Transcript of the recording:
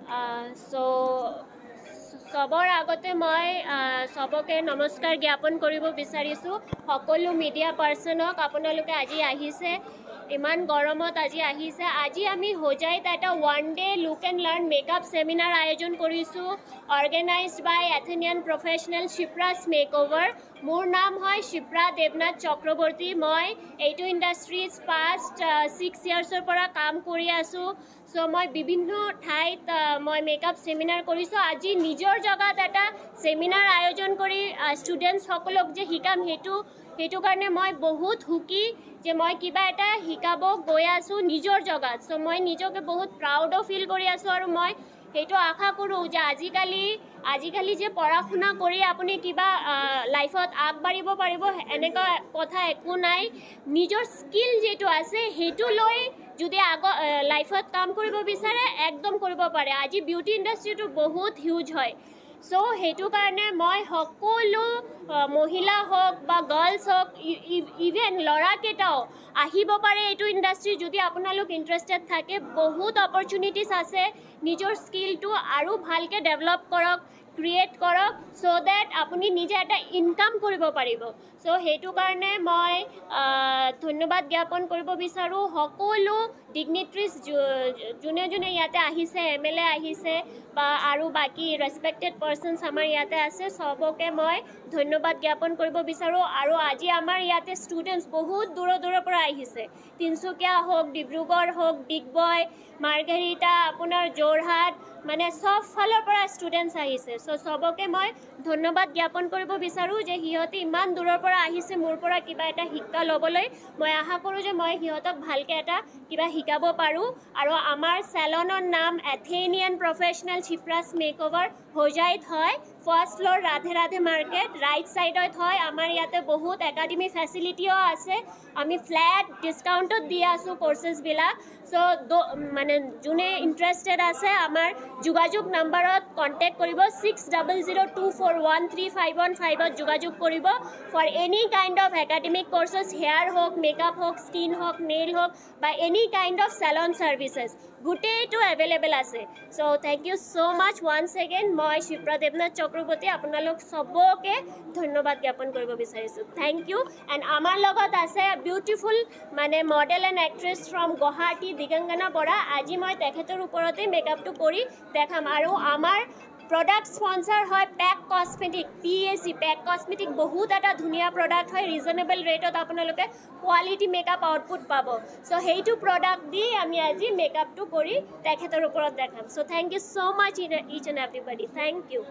so সবৰ আগতে মই সবকে নমস্কাৰ জ্ঞাপন কৰিব বিচাৰিছোঁ সকলো মিডিয়া পাৰ্সনক আপোনালোকে আজি আহিছে ইমান গৰমত আজি আহিছে আজি আমি হোজাইত এটা one day look and learn makeup seminar আয়োজন কৰিছোঁ অৰ্গেনাইজড বাই এথেনিয়ান প্ৰফেচনেল শিপ্ৰাছ মেকঅভাৰ মোৰ নাম হয় শিপ্ৰা দেৱনাথ চক্ৰৱৰ্তী মই এইটো ইণ্ডাষ্ট্ৰিজ পাষ্ট 6 ইয়াৰ্ছৰ পৰা কাম কৰি আছোঁ সো মই বিভিন্ন ঠাইত মই মেকআপ সেমিনাৰ কৰিছোঁ আজি নিজৰ জগাত এটা সেমিনাৰ আয়োজন কৰি ষ্টুডেণ্টছ সকলক যে শিকাম হেতু কাৰণে মই বহুত সুখী যে মই কিবা এটা শিকাব গৈ আছোঁ নিজৰ জগাত সো মই নিজকে বহুত প্ৰাউডো ফিল কৰি আছোঁ আৰু মই হেতু আশা কৰোঁ যে আজিকালি যে পঢ়া শুনা কৰি আপুনি কিবা লাইফত আগবাঢ়িব পাৰিব এনেকুৱা কথা একো নাই নিজৰ স্কিল যেটো আছে হেতু লৈ যদি লাইফত কাম কৰিব বিচাৰে একদম কৰিব পাৰে আজি বিউটি ইণ্ডাষ্ট্ৰিটো বহুত হিউজ হয় সো হেতু কাৰণে মই সকলো মহিলা হোক বা গাৰ্লছ হোক ইভেন ল'ৰাকেইটাও আহিব পাৰে এইটো ইণ্ডাষ্ট্ৰি যদি আপোনালোক ইণ্টাৰেষ্টেড থাকে বহুত অপৰচুনিটিছ আছে নিজৰ স্কিলটো আৰু ভালকৈ ডেভেলপ কৰক ক্ৰিয়েট কৰক সো দেট আপুনি নিজে এটা ইনকাম কৰিব পাৰিব সো হেতু কাৰণে মই ধন্যবাদ জ্ঞাপন কৰিব বিচাৰোঁ সকলো ডিগনিট্ৰিজ যোনে ইয়াতে আহিছে MLA আহিছে বা আৰু বাকি ৰেসপেক্টেড পাৰ্সনছ আমাৰ ইয়াতে আছে সবকে মই ধন্যবাদ জ্ঞাপন কৰিব বিচাৰোঁ আৰু আজি আমাৰ ইয়াতে ষ্টুডেণ্টছ বহুত দূৰৰ পৰা আহিছে তিনচুকীয়া হোক ডিব্ৰুগড় হোক ডিগবৈ মাৰ্ঘেৰিটা আপোনাৰ যোৰহাট মানে সব ফালৰ পৰা ষ্টুডেণ্টছ আহিছে সো সবকে মই ধন্যবাদ জ্ঞাপন কৰিব বিচাৰোঁ যে সিহঁতে ইমান দূৰৰ পৰা আহিছে মোৰ পৰা কিবা এটা শিক্ষা ল'বলৈ মই আশা কৰোঁ যে মই সিহঁতক ভালকৈ এটা কিবা শিকাব পাৰোঁ আৰু আমাৰ চেলনৰ নাম এথেনিয়ান প্ৰফেচনেল শিপ্ৰাছ মেকঅভাৰ হোজাইত হয় first floor Radhe market right সাইডত হয় আমাৰ ইয়াতে বহুত একাডেমি ফেচিলিটিও আছে আমি ফ্ল্যাট ডিসকাউন্টত দি আছোঁ কোর্সেসবিলাক সো মানে যোনে ইন্টারেস্টেড আছে আমাৰ যোগাযোগ নম্বৰত কন্টেক্ট কৰিব 6002413515 যোগাযোগ কৰিব for any kind of academic courses hair হোক মেকআপ হোক স্কিন হোক নেইল হোক বা any kind of salon services গোটেইটো এভেইলেবল আছে so thank you so much once again মই শিপ্ৰা দেৱনাথ চক্ৰৱৰ্তী আপোনালোক সবকে ধন্যবাদ জ্ঞাপন কৰিব বিচাৰিছোঁ থ্যাংক ইউ এণ্ড আমাৰ লগত আছে বিউটিফুল মানে model and actress from Guwahati Digangana Bora আজি মই তেখেতৰ ওপৰতে মেকআপটো কৰি দেখাম আৰু আমাৰ প্ৰডাক্ট স্পন্সৰ হয় PAC cosmetic PAC PAC cosmetic বহুত এটা ধুনীয়া প্ৰডাক্ট হয় ৰিজনেবল ৰেটত আপোনালোকে কোৱালিটি মেকআপ আউটপুট পাব সো হেইটো প্ৰডাক্ট দি আমি আজি মেকআপটো কৰি তেখেতৰ ওপৰত দেখাম so thank you so much each and everybody thank U